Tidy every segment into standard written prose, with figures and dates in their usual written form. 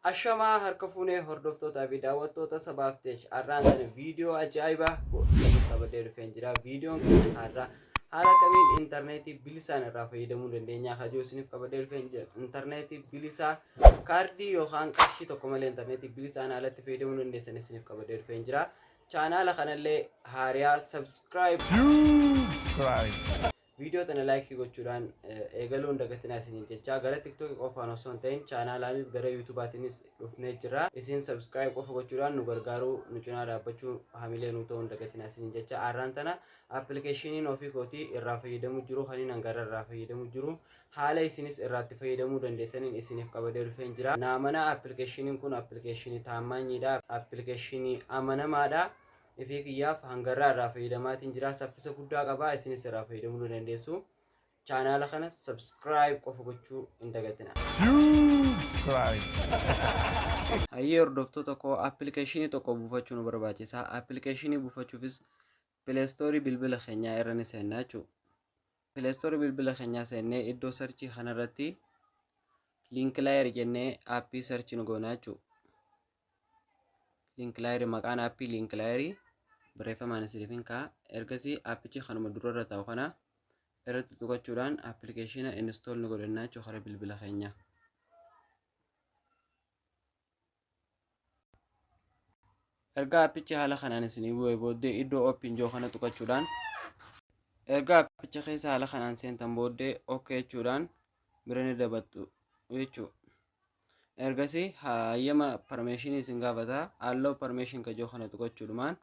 Ashamaa harka fuunee hordoftoota fi daawwattoota sabaaf ta'e har'aan kana viidiyoo ajaa'ibaa qabadee dhufeen jira. Viidiyoon kun har'a haala kamiin intarneetii bilisaan irraa fayyadamuu dandeenya hajuu isiniif qabadee dhufeen jira. Intarneetii bilisaa kaardii yookaan qarshii tokko malee intarneetii bilisaan haalatti fayyadamuu dandeessan isiniif qabadee dhufeen jira. Chaanaala kanallee haariyaa subscribe video tana like gochuudhaan eegaluun dagatinaa isiniin jecha gara TikTok qofaan osoo hin ta'in chaanaalaanis gara YouTube'aatiinis dhufnee jira. Isin subscribe qofa gochuudhaan nu gargaaruu nu cinaa dhaabbachuu hamilee nu ta'uun dagatinaa isiniin jecha har'aan tana appilikeeshiniin ofii kootii irraa fayyadamuu jiru kaniin hangara irraa fayyadamuu jiru haala isinis irraatti fayyadamuu dandeessaniin isiniif qabadee dhufeen jira. Naamana appilikeeshiniin kun appilikeeshinii taammanyiidha. Appilikeeshinii amanamaadha. Ifii kiyyaaf hangarraa irraa fayyadamaatiin jira. Saffisa guddaa qaba. Isinis irraa fayyadamuu dandeessu. Chaanaala kana subscribe qofa gochuu hin dagatina. Subscribe. Hayyee hordoftoota koo appilikeeshinii tokko buufachuu nu barbaachisa. Appilikeeshinii buufachuufis Play Store bilbila keenyaa irra ni seennaa jechuudha. Play Store bilbila keenyaa seennee iddoo searchii kanarratti Linklayer jennee aappii searchii nu goonaa jechuudha. Linklayer maqaan aappii Linklayerii barreeffamaan isiniifin ka'a. Ergasii aappichi kanuma durarra taa'u kana irratti tuqachuudhaan appilikeeshina install nu godhannaa jechuudha karaa bilbila keenyaa. Erga aappichi haala kanaan isinii bu'ee booddee iddoo open joo kana tuqachuudhaan erga aappicha keessa haala kanaan seentan booddee okay jechuudhaan bira ni dabattu jechuudha. Ergasii hayyama permissionii isin gaafata. Allow permission ka joo kana tuqachuudhaan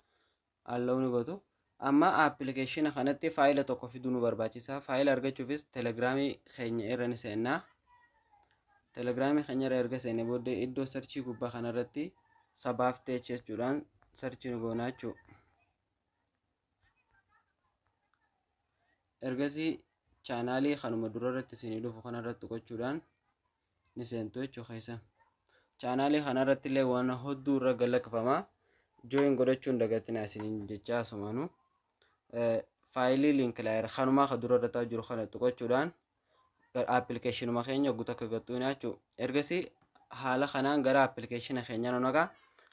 allow ni gootu. Amma appilikeeshina kanatti faayila tokko fiduu nu barbaachisa. Faayila argachuufis telegiraamii keenya irra ni seennaa. Telegiraamii keenya irra erga seenne booddee iddoo sarchii gubbaa kanarratti sabaaf ta'e jechuudhaan sarchii nu goonaa jechuudha. Ergasii chaanaalii kanuma durarratti isinii dhufu kanarratti tuqachuudhaan ni seentu jechuudha keessa. Chaanaalii kanarratti illee waan hedduu irra galaqqifama. Join godhachuun dagatinaa isiniin jecha asumaanu faayilii Linklayer kanumaa ka durarra ta'aa jiru kana tuqachuudhaan appilikeeshinuma keenya guutuu akka gattuu jechuudha. Ergasii haala kanaan gara appilikeeshina keenya nu naqa.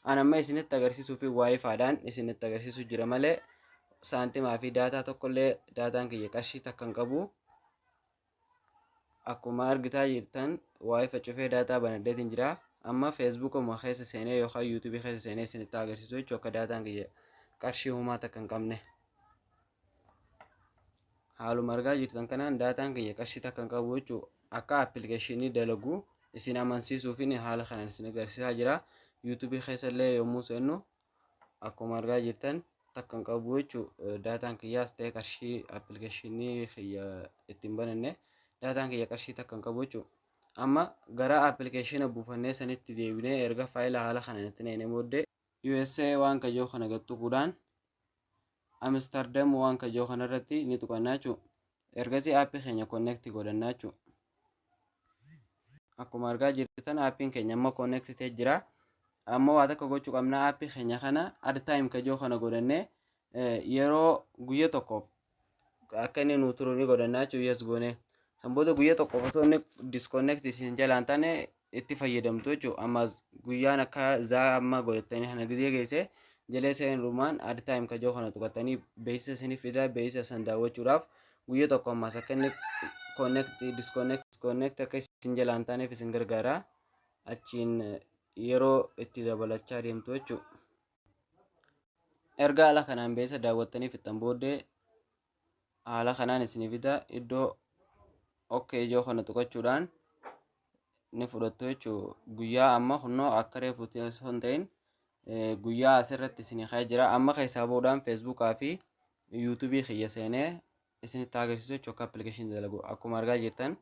Anamma isinitti agarsiisuu fi waayifaadhaan isinitti agarsiisuu jira malee saantimaa fi daataa tokkollee daataan kiyya qarshii takka hin qabu. Akkuma argitaa jirtan waayifa cufee daataa banadheetiin jira. Amma Facebook uma keessa seenee yookaan YouTube keessa seenee isinitti agarsiisu jechuudha akka daataan kiyya qarshii humaa takka hin qabne. Haaluma argaa jirtan kanaan daataan kiyya qarshii takka hin qabu jechuudha. Akka appilikeeshinii dalagu isin amansiisuuf haala kanaan isin agarsiisaa jira. YouTube keessa illee yommuu seennu akkuma argaa jirtan takka hin qabu jechuudha. Daataan kiyyaas ta'e qarshii appilikeeshinii kiyya ittiin bananne daataan kiyya qarshii takka hin qabu jechuudha. Amma gara appilikeeshina buufannee sanitti deebinee erga faayila haala kanaan itti naqnee booddee USA waan kajoo kana gattuquudhaan Amsterdam waan kajoo kanarratti ni tuqannaa jechuudha. Ergasii aappii keenya connect godhannaa jechuudha. Akkuma argaa jirtan aappiin keenya amma connect ta'ee jira. Amma waa takka gochuu qabna aappii keenya kana ad time kajoo kana godhannee yeroo guyya tokkoof akka inni nu turu ni godhannaa jechuudha. Yes goonee Samboota guyyaa tokko osoo inni disconnect isin jalaan taane itti fayyadamtu jechuudha. Ammas guyyaan akka zaa amma godhatanii kana gizee geesse jalee seenumaan ad time kajoo kana tuqatanii beeksisa isinii fidaa beeksisa san daawwachuudhaaf guyyaa tokko ammas akka inni disconnect akka isin jalaan taaneef isin gargaara. Achiin yeroo itti dabalachaa deemtu jechuudha. Erga haala kanaan beeksisa daawwattanii fixan booddee haala kanaan isinii fida iddoo okay joo kana tuqachuudhaan ni fudhattu jechuudha. Guyyaa amma kunoo akka reefuutti osoo hin ta'in guyyaa asirratti isinii ka'ee jira. Amma keessaa boodaan Facebookaa fi YouTube kiyya seenee isinitti agarsiisu jechuudha akka appilikeeshinii dalagu. Akkuma argaa jirtan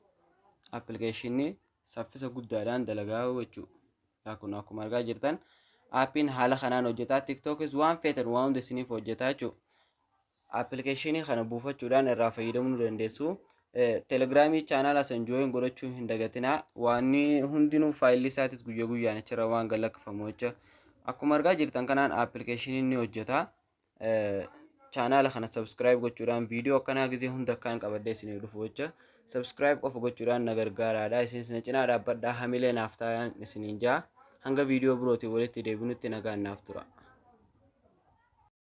appilikeeshinii saffisa guddaadhaan dalagaa jechuudha. Kun akkuma argaa jirtan aappiin haala kanaan hojjetaa. TikTokis waan feetan waan hundi isiniif hojjetaa jechuudha. Appilikeeshinii kana buufachuudhaan irraa fayyadamuu dandeessu. Telegiraamii chaanaala san join godhachuu hin dagatinaa. Waan hundinuu faayilli isaatis guyyaa guyyaan achirra waan galaqqafamu jecha. Akkuma argaa jirtan kanaan appilikeeshiniin ni hojjeta. Chaanaala kana subscribe gochuudhaan viidiyoo akkanaa gizee hunda akkaan qabadee isiniif dhufu jecha. Subscribe qofa gochuudhaan na gargaaraadha. Isin cinaa dhaabbadhaa hamilee naaf ta'an isiniin jaa. hanga viidiyoo birootiin walitti deebinutti nagaan naaf tura.